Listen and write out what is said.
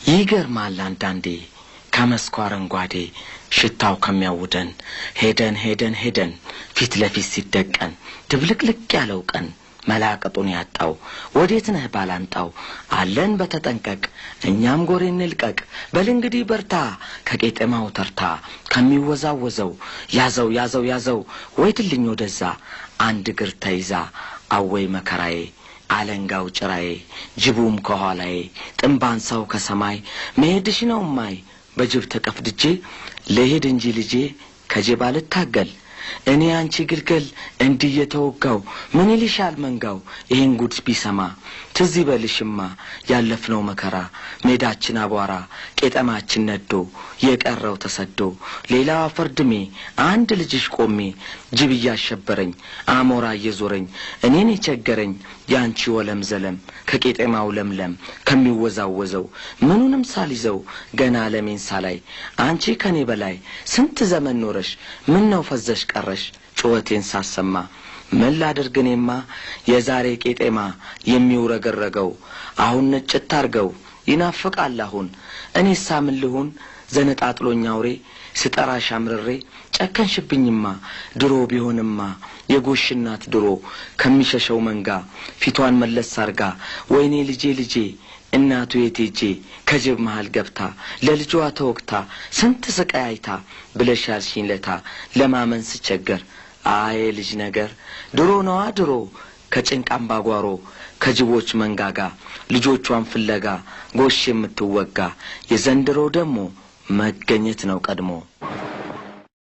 ይገርማል አንዳንዴ ከመስኩ አረንጓዴ ሽታው ከሚያውደን ሄደን ፊት ለፊት ሲደቀን ድብልቅልቅ ያለው ቀን መላቀጡን ያጣው ወዴት ነህ ባላንጣው አለን በተጠንቀቅ እኛም ጎሬ እንልቀቅ በል እንግዲህ በርታ ከቄጠማው ተርታ ከሚወዛወዘው ያዘው ወይትልኝ ወደዛ አንድ እግር ተይዛ አወይ መከራዬ አለንጋው ጭራዬ ጅቡም ከኋላዬ ጥምባንሳው ከሰማይ መሄድሽ ነው ማይ በጅብ ተቀፍድጄ ለሄድ እንጂ ልጄ ከጅብ አልታገል እኔ አንቺ ግልገል እንዲየተወጋው ምን ይልሻል መንጋው ይሄን ጉድ ቢሰማ ትዝ ይበልሽማ ያለፍነው መከራ ሜዳችን አቧራ ቄጠማችን ነዶ የቀረው ተሰዶ ሌላው አፈርድሜ አንድ ልጅሽ ቆሜ ጅብ ያሸበረኝ አሞራ እየዞረኝ እኔን የቸገረኝ ያንቺ ወለም ዘለም ከቄጠማው ለምለም ከሚወዛወዘው ምኑንም ሳልይዘው ገና ለሜን ሳላይ አንቺ ከኔ በላይ ስንት ዘመን ኖረሽ ምን ነው ፈዘሽ ቀረሽ ጩኸቴን ሳሰማ ምን ላድርግኔማ የዛሬ ቄጠማ የሚውረገረገው አሁን ነጭት ታርገው ይናፍቃል አሁን እኔሳ ምን ልሁን ዘነጣጥሎኝ አውሬ ስጠራሽ አምርሬ ጨከንሽብኝማ ድሮ ቢሆንማ የጎሽናት ድሮ ከሚሸሸው መንጋ ፊቷን መለስ አርጋ ወይኔ ልጄ እናቱ የቴጄ ከጅብ መሃል ገብታ ለልጇ ተወክታ ስንት ስቃይ አይታ ብለሽ ያልሽኝ ለታ ለማመን ስቸገር አይ ልጅ ነገር ድሮ ነዋ ድሮ ከጭንቃም ባጓሮ ከጅቦች መንጋጋ ልጆቿን ፍለጋ ጎሽ የምትወጋ የዘንድሮ ደሞ መገኘት ነው ቀድሞ